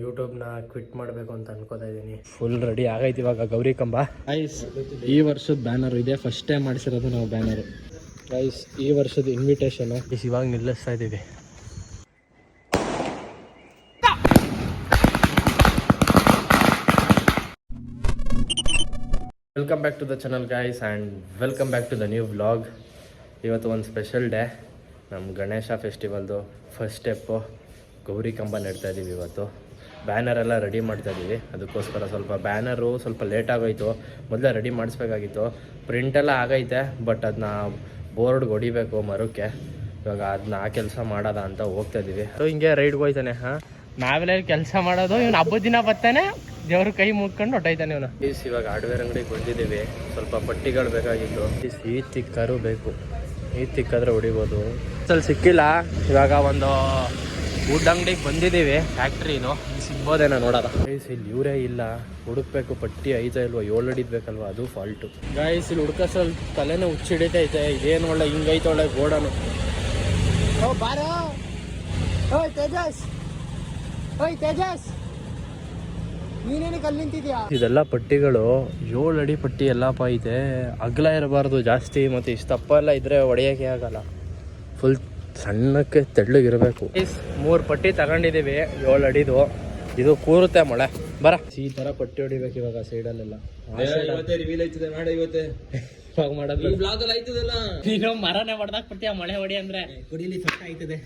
ಯೂಟ್ಯೂಬ್ನ quit ಮಾಡಬೇಕು ಅಂತ ಅನ್ಕೋತಾ ಇದ್ದೀನಿ. ಫುಲ್ ರೆಡಿ ಆಗೈತಿ ಇವಾಗ ಗೌರಿ ಕಂಬ. ಗೈಸ್ ಈ ವರ್ಷದ ಬ್ಯಾನರ್ ಇದೆ, ಫಸ್ಟ್ ಟೈಮ್ ಮಾಡಿಸಿರೋದು ನಾವು ಬ್ಯಾನರು. ಗೈಸ್ ಈ ವರ್ಷದ ಇನ್ವಿಟೇಷನು ಇವಾಗ ನಿಲ್ಲಿಸ್ತಾ ಇದ್ದೀವಿ. Welcome back to the channel guys and welcome back to the new vlog. ಇವತ್ತು ಒಂದು ಸ್ಪೆಷಲ್ ಡೇ, ನಮ್ಮ ಗಣೇಶ ಫೆಸ್ಟಿವಲ್ದು ಫಸ್ಟ್ ಸ್ಟೆಪ್ಪು ಗೌರಿ ಕಂಬ ನೆಡ್ತಾ ಇದ್ದೀವಿ. ಇವತ್ತು ಬ್ಯಾನರೆಲ್ಲ ರೆಡಿ ಮಾಡ್ತಾಯಿದ್ದೀವಿ. ಅದಕ್ಕೋಸ್ಕರ ಸ್ವಲ್ಪ ಬ್ಯಾನರು ಸ್ವಲ್ಪ ಲೇಟಾಗೋಯಿತು, ಮೊದಲೇ ರೆಡಿ ಮಾಡಿಸ್ಬೇಕಾಗಿತ್ತು. ಪ್ರಿಂಟೆಲ್ಲ ಆಗೈತೆ, ಬಟ್ ಅದನ್ನ ಬೋರ್ಡ್ಗೆ ಹೊಡಿಬೇಕು ಮರಕ್ಕೆ. ಇವಾಗ ಅದನ್ನ ಆ ಕೆಲಸ ಮಾಡೋದ ಅಂತ ಹೋಗ್ತಾಯಿದ್ದೀವಿ. ಸೊ ಹಿಂಗೆ ರೈಡ್ಗೆ ಹೋಯ್ತಾನೆ. ನಾವೆಲ್ಲ ಕೆಲಸ ಮಾಡೋದು, ಇವನು ಹಬ್ಬದ ದಿನ ಬರ್ತಾನೆ, ದೇವ್ರ ಕೈ ಮುಗ್ಕೊಂಡು ಹೊಟ್ಟೈತಾನೆ ಇವನು. ಇವಾಗ ಹಾರ್ಡ್ವೇರ್ ಅಂಗಡಿಗೆ ಬಂದಿದ್ದೀವಿ, ಸ್ವಲ್ಪ ಪಟ್ಟಿಗಳು ಬೇಕಾಗಿತ್ತು. ಈ ತಿಕ್ಕರು ಬೇಕು, ಈ ತಿಕ್ಕಾದ್ರೆ ಹೊಡಿಬೋದು. ಸ್ವಲ್ಪ ಸಿಕ್ಕಿಲ್ಲ. ಇವಾಗ ಒಂದು ವುಡ್ ಅಂಗಡಿಗೆ ಬಂದಿದ್ದೀವಿ, ಫ್ಯಾಕ್ಟ್ರಿದು. ಸಿಗ್ಬೋದೇನೋ ನೋಡೋದ. ಗೈಸ್ ಇಲ್ಲಿ ಇವರೇ ಇಲ್ಲ, ಹುಡುಕ್ಬೇಕು. ಪಟ್ಟಿ ಐತಾ ಇಲ್ವಾ, 7 ಹಿಡಿದ್ಬೇಕಲ್ವ, ಅದು ಫಾಲ್ಟು. ಗೈಸ್ ಇಲ್ಲಿ ಹುಡ್ಕ ಸ್ವಲ್ಪ ತಲೆನೇ ಹುಚ್ಚಿಡಿತೈತೆ. ಇದೇನು ಒಳ್ಳೆ ಹಿಂಗೈತೆ ಒಳ್ಳೆ ಗೋಡನು. ಓ ಬಾರೋ, ಓಯ್ ತೇಜಸ್, ಓಯ್ ತೇಜಸ್, ನೀನೇನಕ್ಕೆ ಅಲ್ಲಿ ನಿಂತಿದ್ಯಾ? ಇದೆಲ್ಲ ಪಟ್ಟಿಗಳು 7 ಅಡಿ ಪಟ್ಟಿ ಎಲ್ಲಪ್ಪ ಐತೆ. ಅಗಲ ಇರಬಾರ್ದು ಜಾಸ್ತಿ, ಮತ್ತು ಇಷ್ಟು ದಪ್ಪ ಎಲ್ಲ ಇದ್ರೆ ಹೊಡೆಯೋಕೆ ಆಗಲ್ಲ. ಫುಲ್ ಸಣ್ಣಕ್ಕೆ ತೆಳ್ಳಗಿರಬೇಕು. 3 ಪಟ್ಟಿ ತಗೊಂಡಿದ್ದೀವಿ 7 ಅಡಿದು. ಇದು ಕೂರುತ್ತೆ ಮೊಳೆ. ಬರ ಈ ಥರ ಪಟ್ಟಿ ಹೊಡಿಬೇಕು ಇವಾಗ ಸೈಡಲ್ಲೆಲ್ಲ. ಇವಾಗ ಮಾಡೋದು ನೀನು ಮರನೇ ಹೊಡೆದಾಕ್ ಬಿಡ್ತೀಯ ಮಳೆ ಹೊಡಿ ಅಂದ್ರೆ. ಕುಡಿಲಿ ಸೊಟ್ಟ ಆಯ್ತದೆ.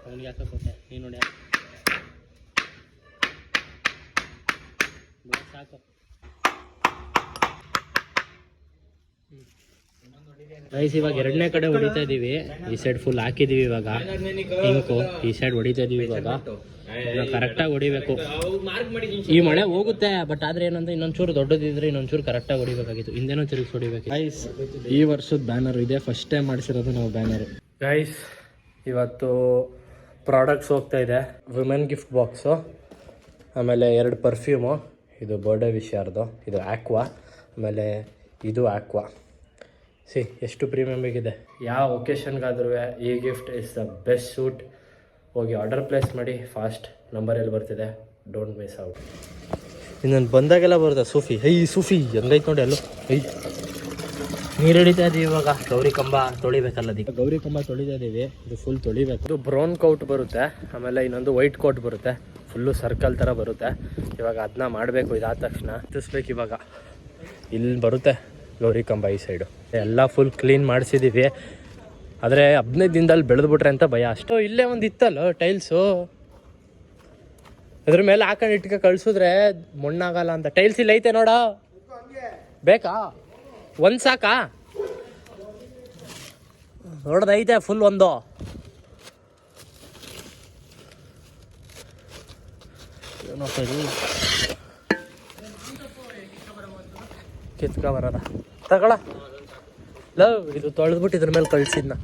ಅವ್ನಿಗೆ ಯಾಕೆ ಕೊಟ್ಟೆ ನೀನು ನೋಡಿ ಸಾಕು. ರೈಸ್ ಇವಾಗ 2ನೇ ಕಡೆ ಹೊಡಿತಾ ಇದೀವಿ. ಈ ಸೈಡ್ ಫುಲ್ ಹಾಕಿದೀವಿ ಇವಾಗ ಇಂಕು, ಈ ಸೈಡ್ ಹೊಡಿತಾ ಇದೀವಿ ಇವಾಗ. ಕರೆಕ್ಟಾಗಿ ಹೊಡಿಬೇಕು. ಈ ಮಳೆ ಹೋಗುತ್ತೆ, ಬಟ್ ಆದ್ರೆ ಏನಂದ್ರೆ ಇನ್ನೊಂಚೂರು ದೊಡ್ಡದಿದ್ರೆ ಇನ್ನೊಂಚೂರು ಕರೆಕ್ಟಾಗಿ ಹೊಡಿಬೇಕಾಗಿತ್ತು. ಹಿಂದೆನೂ ತಿರುಗಿಸಿ ಹೊಡಿಬೇಕು. ಗೈಸ್ ಈ ವರ್ಷದ ಬ್ಯಾನರ್ ಇದೆ, ಫಸ್ಟ್ ಟೈಮ್ ಮಾಡಿಸಿರೋದು ನಾವು ಬ್ಯಾನರು. ಗೈಸ್ ಇವತ್ತು ಪ್ರಾಡಕ್ಟ್ಸ್ ಹೋಗ್ತಾ ಇದೆ. ವಿಮೆನ್ ಗಿಫ್ಟ್ ಬಾಕ್ಸು, ಆಮೇಲೆ 2 ಪರ್ಫ್ಯೂಮು. ಇದು ಬರ್ಡೇ ವಿಷಯರ್ದು, ಇದು ಆಕ್ವಾ, ಆಮೇಲೆ ಇದು ಆಕ್ವಾ. ಎಷ್ಟು ಪ್ರೀಮಿಯಮ್ ಆಗಿದೆ. ಯಾವ ಒಕೇಶನ್ಗಾದ್ರೂ ಈ gift is the best suit. ಹೋಗಿ ಆರ್ಡರ್ ಪ್ಲೇಸ್ ಮಾಡಿ ಫಾಸ್ಟ್. ನಂಬರ್ ಎಲ್ಲಿ ಬರ್ತಿದೆ, ಡೋಂಟ್ ಮಿಸ್ ಔಟ್. ಇನ್ನೊಂದು ಬಂದಾಗೆಲ್ಲ ಬರುತ್ತೆ ಸೂಫಿ. ಸೂಫಿ ಹೆಂಗೈತೆ ನೋಡಿ ಅಲ್ಲೂ. ನೀರು ಹಿಡಿತಾ ಇದೀವಿ ಇವಾಗ. ಗೌರಿ ಕಂಬ ತೊಳಿಬೇಕಲ್ಲ, ಅದಕ್ಕೆ ಗೌರಿ ಕಂಬ ತೊಳಿತಾ ಇದೀವಿ. ಇದು ಫುಲ್ ತೊಳಿಬೇಕು. ಇದು ಬ್ರೌನ್ ಕೋಟ್ ಬರುತ್ತೆ, ಆಮೇಲೆ ಇನ್ನೊಂದು ವೈಟ್ ಕೋಟ್ ಬರುತ್ತೆ, ಫುಲ್ಲು ಸರ್ಕಲ್ ಥರ ಬರುತ್ತೆ. ಇವಾಗ ಅದನ್ನ ಮಾಡಬೇಕು. ಇದಾದ ತಕ್ಷಣ ಹತ್ತಿಸ್ಬೇಕು. ಇವಾಗ ಇಲ್ಲಿ ಬರುತ್ತೆ ಗೌರಿ ಕಂಬ ಈ ಸೈಡು. ಎಲ್ಲ ಫುಲ್ ಕ್ಲೀನ್ ಮಾಡಿಸಿದ್ದೀವಿ, ಆದರೆ 15 ದಿನದಲ್ಲಿ ಬೆಳೆದ್ಬಿಟ್ರೆ ಅಂತ ಭಯ ಅಷ್ಟು. ಇಲ್ಲೇ ಒಂದು ಇತ್ತಲ್ಲ ಟೈಲ್ಸು, ಅದ್ರ ಮೇಲೆ ಹಾಕೊಂಡು ಇಟ್ಕ ಕಳ್ಸಿದ್ರೆ ಮಣ್ಣಾಗಲ್ಲ ಅಂತ. ಟೈಲ್ಸ್ ಇಲ್ಲ ಐತೆ ನೋಡ, ಬೇಕಾ? ಒಂದು ಸಾಕಾ? ನೋಡ್ದೈತೆ ಫುಲ್ ಒಂದು. ಕಿತ್ಕ ಬರೋದ ತಗೊಳ. ಇದು ತೊಳೆದ್ಬಿಟ್ಟು ಇದ್ರ ಮೇಲೆ ಕಳ್ಸಿದ್ನ.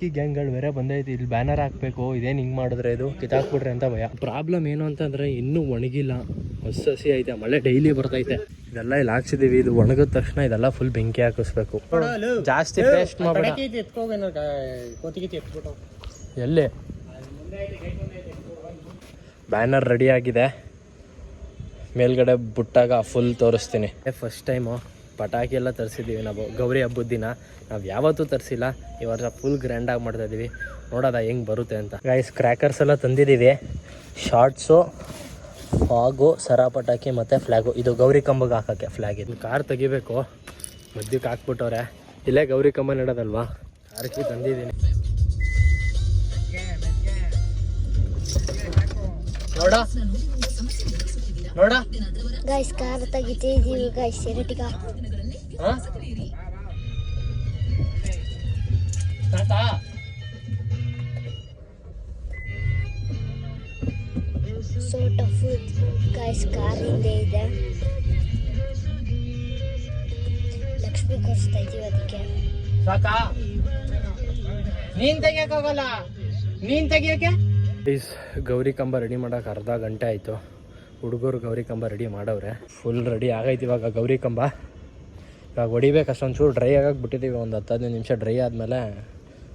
ಈ ಗ್ಯಾಂಗ್ಗಳು ಬೇರೆ ಬಂದೈತಿ. ಇಲ್ಲಿ ಬ್ಯಾನರ್ ಹಾಕ್ಬೇಕು. ಇದೇನು ಹಿಂಗೆ ಮಾಡಿದ್ರೆ ಇದು ಕಿತ್ತಾಕ್ಬಿಟ್ರೆ ಅಂತ ಭಯ. ಪ್ರಾಬ್ಲಮ್ ಏನು ಅಂತಂದ್ರೆ ಇನ್ನೂ ಒಣಗಿಲ್ಲ, ಹಸಿ ಐತೆ, ಮಳೆ ಡೈಲಿ ಬರ್ತೈತೆ. ಇದೆಲ್ಲ ಇಲ್ಲಿ ಹಾಕ್ಸಿದೀವಿ. ಇದು ಒಣಗಿದ ತಕ್ಷಣ ಇದೆಲ್ಲ ಫುಲ್ ಬೆಂಕಿ ಹಾಕಿಸ್ಬೇಕು. ಜಾಸ್ತಿ ಪೇಸ್ಟ್ ಮಾಡಬೇಡ. ಎಲ್ಲಿ ಬ್ಯಾನರ್ ರೆಡಿ ಆಗಿದೆ, ಮೇಲ್ಗಡೆ ಬುಟ್ಟಾಗ ಫುಲ್ ತೋರಿಸ್ತೀನಿ. ಫಸ್ಟ್ ಟೈಮು ಪಟಾಕಿ ಎಲ್ಲ ತರಿಸಿದ್ದೀವಿ ನಾವು ಗೌರಿ ಹಬ್ಬದ ದಿನ. ನಾವು ಯಾವತ್ತೂ ತರಿಸಿಲ್ಲ, ಈ ವರ್ಷ ಫುಲ್ ಗ್ರ್ಯಾಂಡಾಗಿ ಮಾಡ್ತಾಯಿದ್ದೀವಿ. ನೋಡೋದ ಹೆಂಗೆ ಬರುತ್ತೆ ಅಂತ. ಗೈಸ್ ಕ್ರ್ಯಾಕರ್ಸ್ ಎಲ್ಲ ತಂದಿದ್ದೀವಿ. ಶಾರ್ಟ್ಸು, ಫಾಗು, ಸರ ಪಟಾಕಿ ಮತ್ತು ಫ್ಲ್ಯಾಗು. ಇದು ಗೌರಿ ಕಂಬಗೆ ಹಾಕೋಕ್ಕೆ ಫ್ಲ್ಯಾಗ್. ಇದು ಕಾರ್ ತೆಗಿಬೇಕು, ಮಧ್ಯಕ್ಕೆ ಹಾಕ್ಬಿಟ್ಟವ್ರೆ. ಇಲ್ಲೇ ಗೌರಿ ಕಂಬ ನೆಡೋದಲ್ವಾ, ಕಾರ್ಕಿ ತಂದಿದ್ದೀನಿ. ನೋಡ ನೋಡ ಗೈಸ್ ಕಾರ್ ತೆಗಿತಿದೀವಿ guys. Ertiga so tough guys. Car ಹಿಂದೆ ಇದೆ, ಲಕ್ಷ್ಮಿ ಕರ್ಸ್ತಾ ಇದೀವಿ ಅದಕ್ಕೆ. ಸಾಕಾ? ನೀನ್ ತೆಗಿಯಕ್ಕಾಗಲ್ಲ, ನೀನ್ ತೆಗಿಯಕ್ಕೆ. ಗೌರಿ ಕಂಬ ರೆಡಿ ಮಾಡೋಕೆ ಅರ್ಧ ಗಂಟೆ ಆಯಿತು. ಹುಡುಗರು ಗೌರಿ ಕಂಬ ರೆಡಿ ಮಾಡವ್ರೆ. ಫುಲ್ ರೆಡಿ ಆಗೈತಿ ಇವಾಗ ಗೌರಿ ಕಂಬ. ಇವಾಗ ಹೊಡಿಬೇಕು. ಅಷ್ಟೊಂದು ಚೂರು ಡ್ರೈ ಆಗಕ್ಕೆ ಬಿಟ್ಟಿದ್ದೀವಿ. ಒಂದು 10-15 ನಿಮಿಷ ಡ್ರೈ ಆದಮೇಲೆ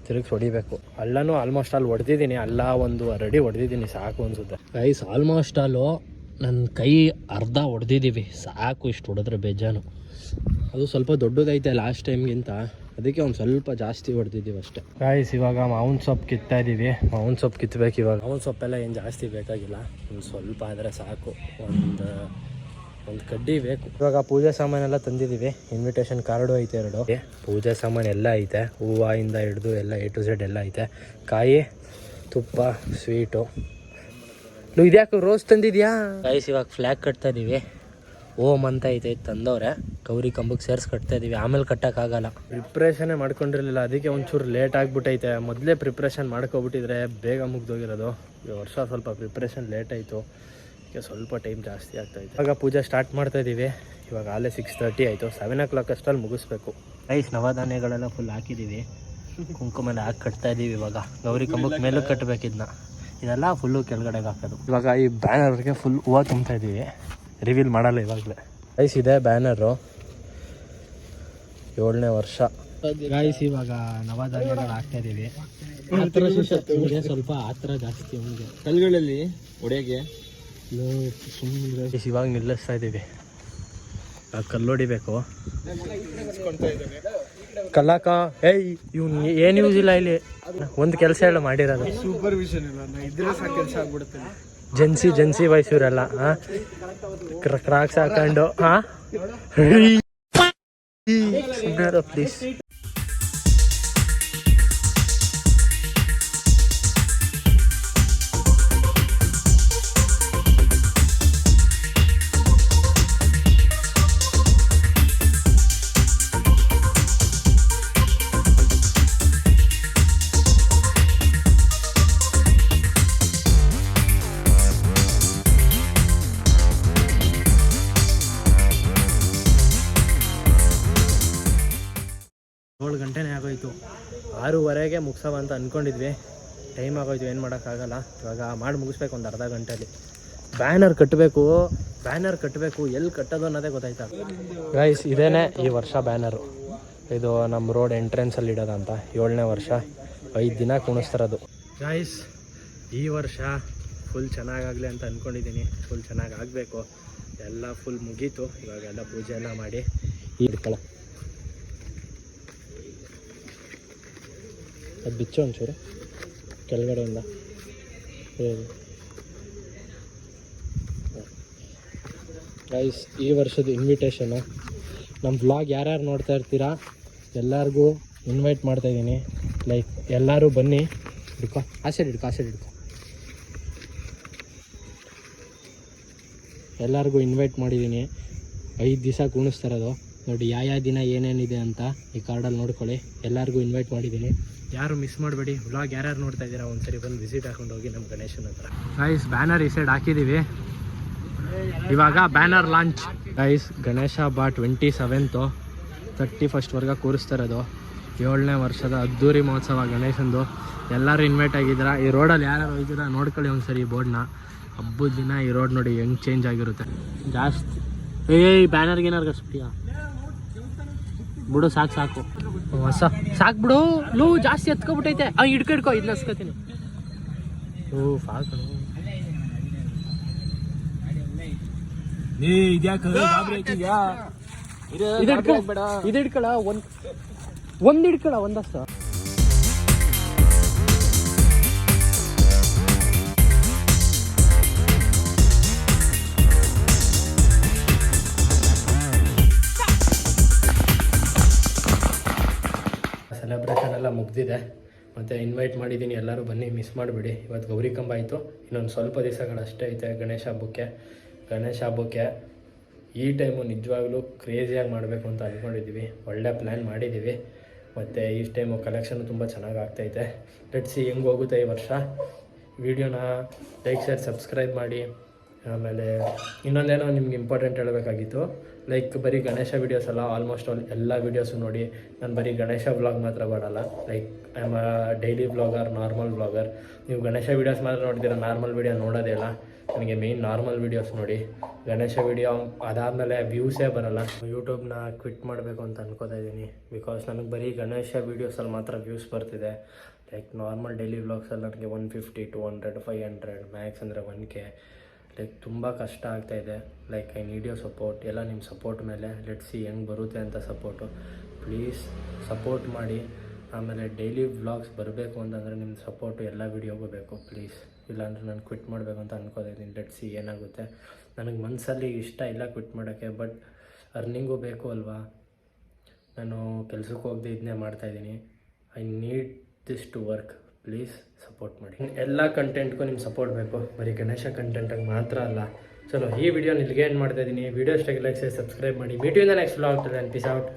ತಿರುಗಿಸಿ ಹೊಡಿಬೇಕು. ಅಲ್ಲನೂ ಆಲ್ಮೋಸ್ಟ್ ಆಲ್ ಹೊಡೆದಿದ್ದೀನಿ, ಅಲ್ಲ ಒಂದು ಅರಡಿ ಹೊಡೆದಿದ್ದೀನಿ ಸಾಕು ಅನಿಸುತ್ತೆ ಗೈಸ್. ಆಲ್ಮೋಸ್ಟ್ ಆಲು ನನ್ನ ಕೈ ಅರ್ಧ ಹೊಡೆದಿದ್ದೀವಿ ಸಾಕು, ಇಷ್ಟು ಹೊಡೆದ್ರೆ ಬೇಜಾನು. ಅದು ಸ್ವಲ್ಪ ದೊಡ್ಡದೈತೆ ಲಾಸ್ಟ್ ಟೈಮ್ಗಿಂತ, ಅದಕ್ಕೆ ಒಂದು ಸ್ವಲ್ಪ ಜಾಸ್ತಿ ಹೊಡೆದಿದ್ದೀವಿ ಅಷ್ಟೇ ಗೈಸ್. ಇವಾಗ ಮಾವಿನ ಸೊಪ್ಪು ಕಿತ್ತಾ ಇದ್ದೀವಿ. ಮಾವಿನ ಸೊಪ್ಪು ಕಿತ್ತಬೇಕು ಇವಾಗ. ಮಾವಿನ ಸೊಪ್ಪೆಲ್ಲ ಏನು ಜಾಸ್ತಿ ಬೇಕಾಗಿಲ್ಲ, ಒಂದು ಸ್ವಲ್ಪ ಆದರೆ ಸಾಕು. ಒಂದು ಕಡ್ಡಿ ಬೇಕು. ಇವಾಗ ಪೂಜೆ ಸಾಮಾನೆಲ್ಲ ತಂದಿದ್ದೀವಿ. ಇನ್ವಿಟೇಷನ್ ಕಾರ್ಡು ಐತೆ 2. ಪೂಜೆ ಸಾಮಾನು ಎಲ್ಲ ಐತೆ, ಹೂವಿಂದ ಹಿಡಿದು ಎಲ್ಲ A to Z ಎಲ್ಲ ಐತೆ. ಕಾಯಿ, ತುಪ್ಪ, ಸ್ವೀಟು. ಇದ್ಯಾಕೆ ರೋಸ್ ತಂದಿದ್ಯಾ ಗೈಸ್? ಇವಾಗ ಫ್ಲ್ಯಾಗ್ ಕಟ್ತಾ ಇದ್ದೀವಿ. ಓಮ್ ಅಂತ ಐತೆ, ತಂದವ್ರೆ. ಗೌರಿ ಕಂಬಕ್ಕೆ ಸೇರಿಸಿ ಕಟ್ತಾ ಇದ್ದೀವಿ, ಆಮೇಲೆ ಕಟ್ಟೋಕ್ಕಾಗಲ್ಲ. ಪ್ರಿಪ್ರೇಷನ್ನೇ ಮಾಡ್ಕೊಂಡಿರಲಿಲ್ಲ, ಅದಕ್ಕೆ ಒಂಚೂರು ಲೇಟ್ ಆಗಿಬಿಟ್ಟೈತೆ. ಮೊದಲೇ ಪ್ರಿಪ್ರೇಷನ್ ಮಾಡ್ಕೊಬಿಟ್ಟಿದ್ರೆ ಬೇಗ ಮುಗ್ದೋಗಿರೋದು. ಈ ವರ್ಷ ಸ್ವಲ್ಪ ಪ್ರಿಪ್ರೇಷನ್ ಲೇಟ್ ಆಯಿತು, ಅದಕ್ಕೆ ಸ್ವಲ್ಪ ಟೈಮ್ ಜಾಸ್ತಿ ಆಗ್ತಾಯಿತ್ತು. ಇವಾಗ ಪೂಜೆ ಸ್ಟಾರ್ಟ್ ಮಾಡ್ತಾ ಇದ್ದೀವಿ. ಇವಾಗ ಆಲೇ 6:30 ಆಯಿತು. 7 o'clock ಅಷ್ಟಲ್ಲಿ ಮುಗಿಸ್ಬೇಕು. ರೈಸ್ ನವಧಾನ್ಯಗಳೆಲ್ಲ ಫುಲ್ ಹಾಕಿದ್ದೀವಿ. ಕುಂಕುಮೆಲ್ಲ ಹಾಕಿ ಕಟ್ತಾ ಇದ್ದೀವಿ. ಇವಾಗ ಗೌರಿ ಕಂಬಕ್ಕೆ ಮೇಲೂ ಕಟ್ಟಬೇಕಿದ್ನ, ಇದೆಲ್ಲ ಫುಲ್ಲು ಕೆಳಗಡೆಗೆ ಹಾಕೋದು. ಇವಾಗ ಈ ಬ್ಯಾನರ್ಗೆ ಫುಲ್ ಹೂವು ತುಂಬ್ತಾ ಇದ್ದೀವಿ. ರಿವೀಲ್ ಮಾಡಲ್ಲ ಇವಾಗಲೇ. ಗೈಸ್ ಇದೆ ಬ್ಯಾನರು, 7ನೇ ವರ್ಷ ಗೈಸ್. ಇವಾಗ ನವಧಾನ್ಯಗಳು ಹಾಕ್ತಾ ಇದ್ದೀವಿ. ಸ್ವಲ್ಪ ಆತರ ಜಾಸ್ತಿ ಅವನಿಗೆ ಕಲ್ಗಳಲ್ಲಿ ಹೊಡೆಯೋಕ್ಕೆ ಸುಮ್ಮನೆ ಇವಾಗ ನಿಲ್ಲಿಸ್ತಾ ಇದ್ದೀವಿ. ಕಲ್ಲು ಹೊಡಿಬೇಕು. ಕಲ್ಲಾಕ ಏಯ್ ಇವ್ನು ಏನು ಯೂಸ್ ಇಲ್ಲ ಇಲ್ಲಿ. ಒಂದು ಕೆಲಸ ಎಲ್ಲ ಮಾಡಿರೋದು, ಸೂಪರ್ವಿಷನ್ ಇಲ್ಲ, ಇದ್ರೆ ಸಾಕು ಕೆಲಸ ಆಗ್ಬಿಡುತ್ತೆ. ಜೆನ್ಸಿ ವಯಸ್ಸೂರೆಲ್ಲ ಕ್ರಾಕ್ಸ್ ಹಾಕೊಂಡು ಪ್ಲೀಸ್. 7 ಗಂಟೆನೇ ಆಗೋಯ್ತು. 6:15ಗೆ ಮುಗಿಸವ ಅಂತ ಅಂದ್ಕೊಂಡಿದ್ವಿ. ಟೈಮ್ ಆಗೋಯ್ತು, ಏನು ಮಾಡೋಕ್ಕಾಗಲ್ಲ. ಇವಾಗ ಮಾಡಿ ಮುಗಿಸ್ಬೇಕು ಒಂದು ಅರ್ಧ ಗಂಟೆಯಲ್ಲಿ. ಬ್ಯಾನರ್ ಕಟ್ಟಬೇಕು, ಎಲ್ಲಿ ಕಟ್ಟೋದು ಅನ್ನೋದೇ ಗೊತ್ತಾಯ್ತಾ ಗೈಸ್. ಇದೇನೆ ಈ ವರ್ಷ ಬ್ಯಾನರು. ಇದು ನಮ್ಮ ರೋಡ್ ಎಂಟ್ರೆನ್ಸಲ್ಲಿ ಇಡೋದಂತ. 7ನೇ ವರ್ಷ, 5 ದಿನ ಕುಣಿಸ್ತಿರೋದು ಗೈಸ್. ಈ ವರ್ಷ ಫುಲ್ ಚೆನ್ನಾಗಾಗಲಿ ಅಂತ ಅಂದ್ಕೊಂಡಿದ್ದೀನಿ. ಫುಲ್ ಚೆನ್ನಾಗಿ ಆಗಬೇಕು. ಎಲ್ಲ ಫುಲ್ ಮುಗೀತು. ಇವಾಗೆಲ್ಲ ಪೂಜೆ ಎಲ್ಲ ಮಾಡಿ ಇಟ್ಕೊಳ್ಳ. ಅದು ಬಿಚ್ಚು ಒಂಚೂರು ಕೆಳಗಡೆಯಿಂದ. ಗೈಸ್ ಈ ವರ್ಷದ ಇನ್ವಿಟೇಷನು, ನಮ್ಮ ವ್ಲಾಗ್ ಯಾರ್ಯಾರು ನೋಡ್ತಾ ಇರ್ತೀರಾ ಎಲ್ಲರಿಗೂ ಇನ್ವೈಟ್ ಮಾಡ್ತಾಯಿದ್ದೀನಿ. ಲೈಕ್ ಎಲ್ಲರೂ ಬನ್ನಿ. ಹಿಡ್ಕೊ, ಆಸೆ ಹಿಡ್ಕೊ. ಎಲ್ಲರಿಗೂ ಇನ್ವೈಟ್ ಮಾಡಿದ್ದೀನಿ. 5 ದಿವಸ ಕುಣಿಸ್ತಾರದು ನೋಡಿ. ಯಾವ ದಿನ ಏನೇನಿದೆ ಅಂತ ಈ ಕಾರ್ಡಲ್ಲಿ ನೋಡ್ಕೊಳ್ಳಿ. ಎಲ್ಲರಿಗೂ ಇನ್ವೈಟ್ ಮಾಡಿದ್ದೀನಿ, ಯಾರು ಮಿಸ್ ಮಾಡಬೇಡಿ. ವ್ಲಾಗ್ ಯಾರ್ಯಾರು ನೋಡ್ತಾ ಇದ್ದೀರಾ ಒಂದ್ಸರಿ ಬಂದು ವಿಸಿಟ್ ಹಾಕೊಂಡು ಹೋಗಿ ನಮ್ಮ ಗಣೇಶನ ಹತ್ರ. ಗೈಸ್ ಬ್ಯಾನರ್ ಈ ಸೈಡ್ ಹಾಕಿದ್ದೀವಿ. ಇವಾಗ ಬ್ಯಾನರ್ ಲಾಂಚ್ ಗೈಸ್. ಗಣೇಶ ಹಬ್ಬ 27th 31st ಕೂರಿಸ್ತಾರದು. 7ನೇ ವರ್ಷದ ಅದ್ದೂರಿ ಮಹೋತ್ಸವ ಗಣೇಶಂದು. ಎಲ್ಲರೂ ಇನ್ವೈಟ್ ಆಗಿದ್ದೀರಾ. ಈ ರೋಡಲ್ಲಿ ಯಾರ್ಯಾರು ಹೋಗಿದ್ದೀರಾ ನೋಡ್ಕೊಳ್ಳಿ ಒಂದ್ಸರಿ ಈ ಬೋರ್ಡ್ನ. ಹಬ್ಬದ ದಿನ ಈ ರೋಡ್ ನೋಡಿ ಹೆಂಗೆ ಚೇಂಜ್ ಆಗಿರುತ್ತೆ ಜಾಸ್ತಿ. ಬ್ಯಾನರ್ಗೆ ಏನಾರು ಕಸ್ಬಿಟ್ಟಿಯಾ ಬಿಡು, ಸಾಕು ಹೊಸ ಸಾಕು ಬಿಡು. ಜಾಸ್ತಿ ಎತ್ಕೊಬಿಟ್ಟೈತೆ. ಹಿಡ್ಕೊ ಇದನ್ನ ಹಸ್ಕೊತೀನಿ. ಸಾಕು. ಇದು ಹಿಡ್ಕೊಳ, ಒಂದು ಹಿಡ್ಕೊಳ, ಒಂದಷ್ಟ. ಸೆಲೆಬ್ರೇಷನ್ ಎಲ್ಲ ಮುಗ್ದಿದೆ. ಮತ್ತು ಇನ್ವೈಟ್ ಮಾಡಿದ್ದೀನಿ, ಎಲ್ಲರೂ ಬನ್ನಿ, ಮಿಸ್ ಮಾಡಿಬಿಡಿ. ಇವತ್ತು ಗೌರಿ ಕಂಬ ಆಯಿತು, ಇನ್ನೊಂದು ಸ್ವಲ್ಪ ದಿವಸಗಳಷ್ಟೇ ಐತೆ ಗಣೇಶ ಹಬ್ಬಕ್ಕೆ. ಈ ಟೈಮು ನಿಜವಾಗ್ಲೂ ಕ್ರೇಜಿಯಾಗಿ ಮಾಡಬೇಕು ಅಂತ ಅಂದ್ಕೊಂಡಿದ್ದೀವಿ. ಒಳ್ಳೆ ಪ್ಲ್ಯಾನ್ ಮಾಡಿದ್ದೀವಿ. ಮತ್ತು ಈ ಟೈಮು ಕಲೆಕ್ಷನ್ ತುಂಬ ಚೆನ್ನಾಗಿ ಆಗ್ತೈತೆ. ಲೆಟ್ಸ್ ಸಿ ಹೆಂಗೆ ಹೋಗುತ್ತೆ ಈ ವರ್ಷ. ವಿಡಿಯೋನ ಲೈಕ್, ಶೇರ್, ಸಬ್ಸ್ಕ್ರೈಬ್ ಮಾಡಿ. ಆಮೇಲೆ ಇನ್ನೊಂದೇನೋ ನಿಮ್ಗೆ ಇಂಪಾರ್ಟೆಂಟ್ ಹೇಳಬೇಕಾಗಿತ್ತು, ಲೈಕ್ ಬರೀ ಗಣೇಶ ವೀಡಿಯೋಸ್ ಅಲ್ಲ, ಆಲ್ಮೋಸ್ಟ್ ಎಲ್ಲ ವೀಡಿಯೋಸು ನೋಡಿ. ನಾನು ಬರೀ ಗಣೇಶ ವ್ಲಾಗ್ ಮಾತ್ರ ಮಾಡಲ್ಲ, like I am daily vlogger, normal vlogger. ನೀವು ಗಣೇಶ ವೀಡಿಯೋಸ್ ಮಾತ್ರ ನೋಡ್ತೀರ, ನಾರ್ಮಲ್ ವೀಡಿಯೋ ನೋಡೋದೇ ಇಲ್ಲ. ನನಗೆ ಮೇಯ್ನ್ ನಾರ್ಮಲ್ ವೀಡಿಯೋಸ್ ನೋಡಿ. ಗಣೇಶ ವೀಡಿಯೋ ಅದಾದಮೇಲೆ ವ್ಯೂಸೇ ಬರೋಲ್ಲ. ಯೂಟ್ಯೂಬ್ನ ಕ್ವಿಟ್ ಮಾಡಬೇಕು ಅಂತ ಅನ್ಕೋತಾ ಇದ್ದೀನಿ, ಬಿಕಾಸ್ ನನಗೆ ಬರೀ ಗಣೇಶ ವೀಡಿಯೋಸಲ್ಲಿ ಮಾತ್ರ ವ್ಯೂಸ್ ಬರ್ತಿದೆ. ಲೈಕ್ ನಾರ್ಮಲ್ ಡೈಲಿ ವ್ಲಾಗ್ಸಲ್ಲಿ ನನಗೆ 150, 200, 500 ಮ್ಯಾಕ್ಸ್ ಅಂದರೆ 1K. ಲೈಕ್ ತುಂಬ ಕಷ್ಟ ಆಗ್ತಾಯಿದೆ. Like I need your support. ಎಲ್ಲ ನಿಮ್ಮ ಸಪೋರ್ಟ್ ಮೇಲೆ ಲೆಟ್ಸಿ ಹೆಂಗೆ ಬರುತ್ತೆ ಅಂತ ಸಪೋರ್ಟು. ಪ್ಲೀಸ್ ಸಪೋರ್ಟ್ ಮಾಡಿ. ಆಮೇಲೆ ಡೈಲಿ ವ್ಲಾಗ್ಸ್ ಬರಬೇಕು ಅಂತಂದರೆ ನಿಮ್ಮ ಸಪೋರ್ಟು ಎಲ್ಲ ವೀಡಿಯೋಗೂ ಬೇಕು ಪ್ಲೀಸ್. ಇಲ್ಲಾಂದರೆ ನಾನು ಕ್ವಿಟ್ ಮಾಡಬೇಕು ಅಂತ ಅನ್ಕೋತಿದ್ದೀನಿ. ಲೆಟ್ಸಿ ಏನಾಗುತ್ತೆ. ನನಗೆ ಮನಸ್ಸಲ್ಲಿ ಇಷ್ಟ ಇಲ್ಲ ಕ್ವಿಟ್ ಮಾಡೋಕ್ಕೆ, ಬಟ್ ಅರ್ನಿಂಗು ಬೇಕು ಅಲ್ವಾ. ನಾನು ಕೆಲಸಕ್ಕೆ ಹೋಗದೆ ಇದನ್ನೇ ಮಾಡ್ತಾಯಿದ್ದೀನಿ. I need this to work. Please support ಮಾಡಿ. ಎಲ್ಲ ಕಂಟೆಂಟ್ಗೂ ನಿಮ್ಮ ಸಪೋರ್ಟ್ ಬೇಕು, ಬರೀ ಗಣೇಶ ಕಂಟೆಂಟಾಗಿ ಮಾತ್ರ ಅಲ್ಲ. ಚಲೋ ಈ ವಿಡಿಯೋ ಇಲ್ಲಿಗೆ ಏನು ಮಾಡ್ತಾಯಿದ್ದೀನಿ. ವಿಡಿಯೋ ಇಷ್ಟ ಲೈಕ್ ಸಬ್ಸ್ಕ್ರೈಬ್ ಮಾಡಿ. Meet you in the next vlog. Peace out.